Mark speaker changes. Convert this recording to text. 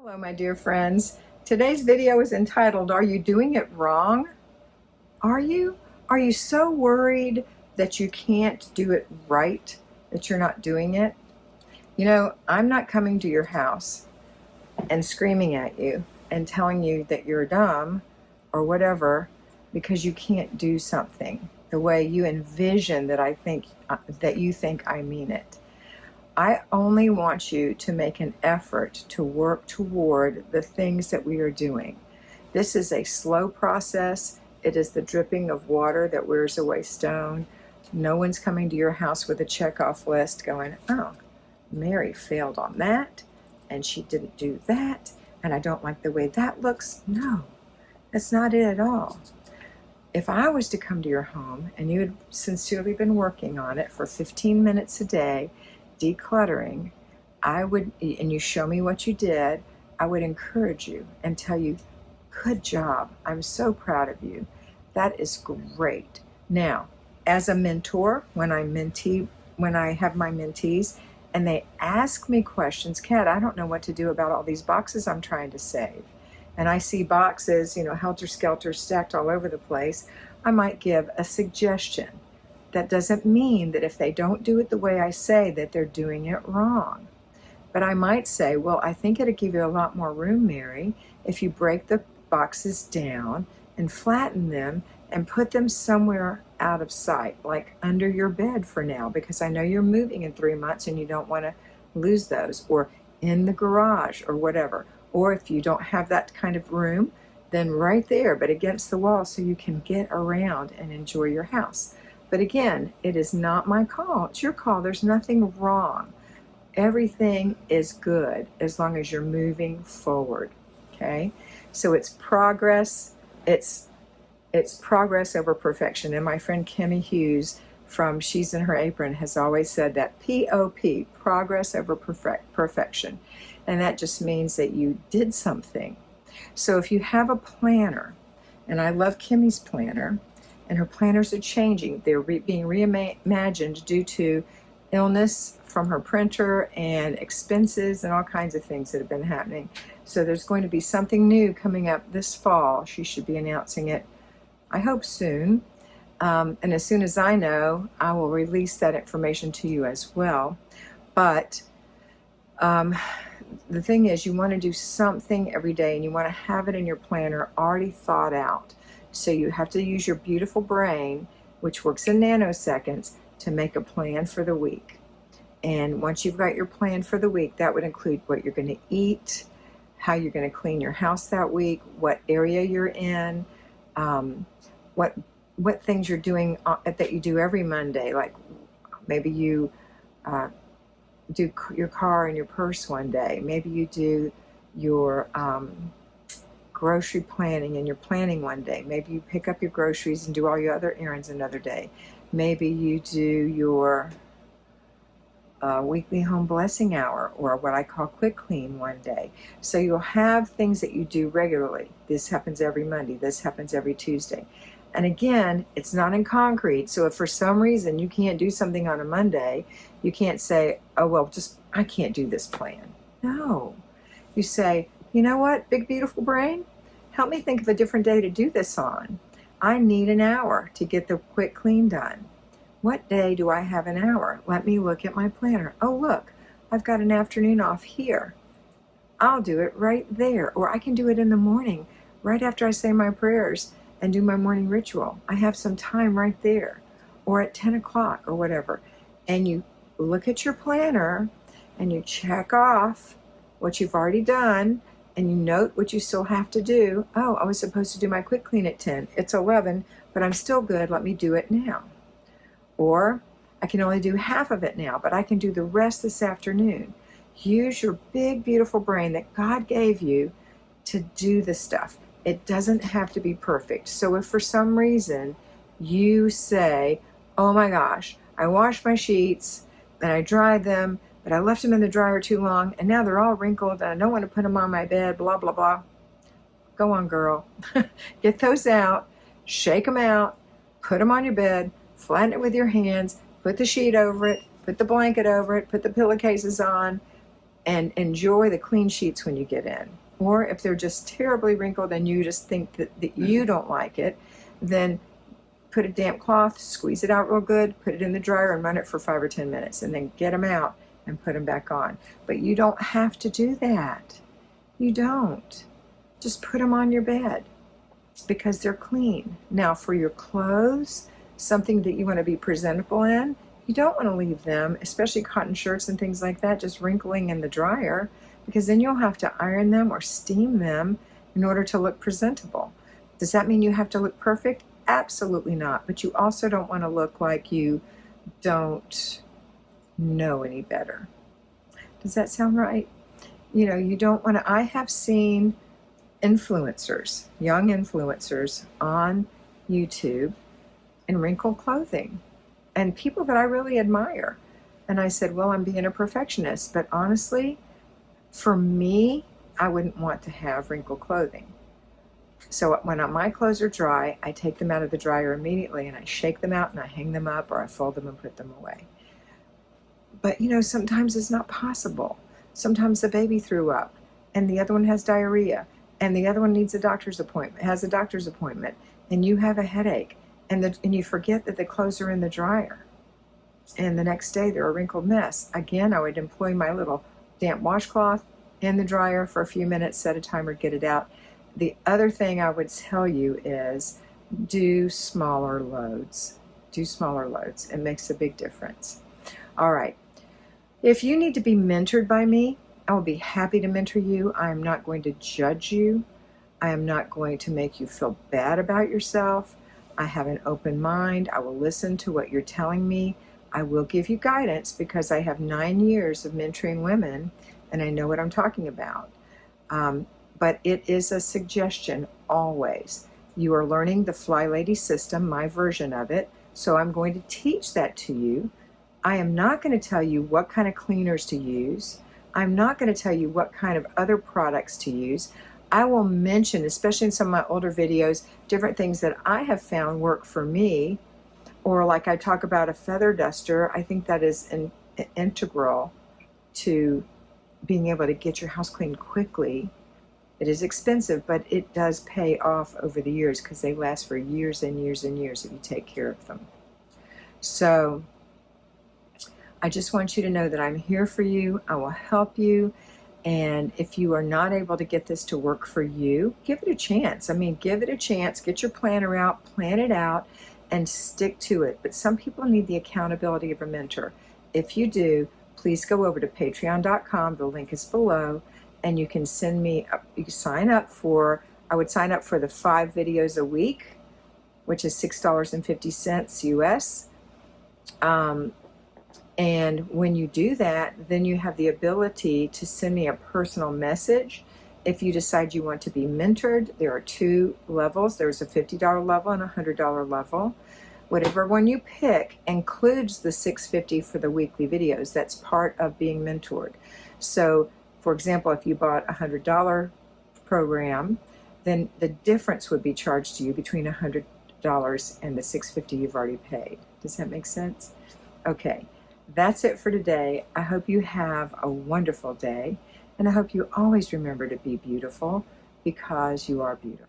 Speaker 1: Hello, my dear friends. Today's video is entitled, Are You Doing It Wrong? Are you? Are you so worried that you can't do it right, that you're not doing it? You know, I'm not coming to your house and screaming at you and telling you that you're dumb or whatever because you can't do something the way you envision that you think I mean it. I only want you to make an effort to work toward the things that we are doing. This is a slow process. It is the dripping of water that wears away stone. No one's coming to your house with a checkoff list going, oh, Mary failed on that, and she didn't do that, and I don't like the way that looks. No, that's not it at all. If I was to come to your home and you had sincerely been working on it for 15 minutes a day, decluttering, and you show me what you did, I would encourage you and tell you, good job. I'm so proud of you. That is great. Now, as a mentor, when I have my mentees and they ask me questions, Kat, I don't know what to do about all these boxes I'm trying to save. And I see boxes, helter-skelter stacked all over the place. I might give a suggestion. That doesn't mean that if they don't do it the way I say that they're doing it wrong. But I might say, well, I think it'll give you a lot more room, Mary, if you break the boxes down and flatten them and put them somewhere out of sight, like under your bed for now, because I know you're moving in 3 months and you don't want to lose those, or in the garage or whatever. Or if you don't have that kind of room, then right there, but against the wall so you can get around and enjoy your house. But again, it is not my call. It's your call. There's nothing wrong. Everything is good as long as you're moving forward. Okay? So it's progress. It's progress over perfection. And my friend Kimmy Hughes from She's in Her Apron has always said that POP, progress over perfection. And that just means that you did something. So if you have a planner, and I love Kimmy's planner, and her planners are changing. They're being reimagined due to illness from her printer and expenses and all kinds of things that have been happening. So there's going to be something new coming up this fall. She should be announcing it, I hope, soon. And as soon as I know, I will release that information to you as well. But the thing is, you want to do something every day, and you want to have it in your planner already thought out. So you have to use your beautiful brain, which works in nanoseconds, to make a plan for the week. And once you've got your plan for the week, that would include what you're going to eat, how you're going to clean your house that week, what area you're in, what things you're doing that you do every Monday. Like maybe you do your car and your purse one day. Maybe you do your grocery planning and your planning one day. Maybe you pick up your groceries and do all your other errands another day. Maybe you do your weekly home blessing hour, or what I call quick clean, one day. So you'll have things that you do regularly. This happens every Monday. This happens every Tuesday. And again, it's not in concrete. So if for some reason you can't do something on a Monday, you can't say, oh, well, I can't do this plan. No. You say, you know what, big beautiful brain? Help me think of a different day to do this on. I need an hour to get the quick clean done. What day do I have an hour? Let me look at my planner. Oh, look, I've got an afternoon off here. I'll do it right there. Or I can do it in the morning, right after I say my prayers and do my morning ritual. I have some time right there. Or at 10 o'clock or whatever. And you look at your planner and you check off what you've already done, and you note what you still have to do. Oh, I was supposed to do my quick clean at 10. It's 11, but I'm still good. Let me do it now. Or I can only do half of it now, but I can do the rest this afternoon. Use your big, beautiful brain that God gave you to do the stuff. It doesn't have to be perfect. So if for some reason you say, oh my gosh, I washed my sheets and I dried them, but I left them in the dryer too long, and now they're all wrinkled, and I don't want to put them on my bed, blah, blah, blah. Go on, girl. Get those out, shake them out, put them on your bed, flatten it with your hands, put the sheet over it, put the blanket over it, put the pillowcases on, and enjoy the clean sheets when you get in. Or if they're just terribly wrinkled and you just think that you don't like it, then put a damp cloth, squeeze it out real good, put it in the dryer and run it for 5 or 10 minutes, and then get them out and put them back on. But you don't have to do that. You don't. Just put them on your bed because they're clean. Now for your clothes, something that you want to be presentable in, you don't want to leave them, especially cotton shirts and things like that, just wrinkling in the dryer, because then you'll have to iron them or steam them in order to look presentable. Does that mean you have to look perfect? Absolutely not. But you also don't want to look like you don't know any better. Does that sound right? You know, you don't want to. I have seen influencers, young influencers on YouTube in wrinkled clothing, and people that I really admire. And I said, well, I'm being a perfectionist, but honestly, for me, I wouldn't want to have wrinkled clothing. So when my clothes are dry, I take them out of the dryer immediately and I shake them out and I hang them up or I fold them and put them away. But you know, sometimes it's not possible. Sometimes the baby threw up and the other one has diarrhea and the other one needs a doctor's appointment, has a doctor's appointment, and you have a headache and you forget that the clothes are in the dryer. And the next day they're a wrinkled mess. Again, I would employ my little damp washcloth in the dryer for a few minutes, set a timer, get it out. The other thing I would tell you is do smaller loads. Do smaller loads. It makes a big difference. All right. If you need to be mentored by me, I will be happy to mentor you. I am not going to judge you. I am not going to make you feel bad about yourself. I have an open mind. I will listen to what you're telling me. I will give you guidance because I have 9 years of mentoring women and I know what I'm talking about. But it is a suggestion always. You are learning the FlyLady system, my version of it, so I'm going to teach that to you. I am not going to tell you what kind of cleaners to use. I'm not going to tell you what kind of other products to use. I will mention, especially in some of my older videos, different things that I have found work for me. Or like I talk about a feather duster, I think that is integral to being able to get your house cleaned quickly. It is expensive, but it does pay off over the years because they last for years and years and years if you take care of them. So I just want you to know that I'm here for you. I will help you. And if you are not able to get this to work for you, give it a chance. I mean, give it a chance. Get your planner out, plan it out, and stick to it. But some people need the accountability of a mentor. If you do, please go over to patreon.com. The link is below. And you can send me, you can sign up for, I would sign up for the 5 videos a week, which is $6.50 US. And when you do that, then you have the ability to send me a personal message. If you decide you want to be mentored, there are 2 levels. There's a $50 level and a $100 level. Whatever one you pick includes the $6.50 for the weekly videos. That's part of being mentored. So, for example, if you bought a $100 program, then the difference would be charged to you between $100 and the $6.50 you've already paid. Does that make sense? Okay, that's it for today. I hope you have a wonderful day, and I hope you always remember to be beautiful because you are beautiful.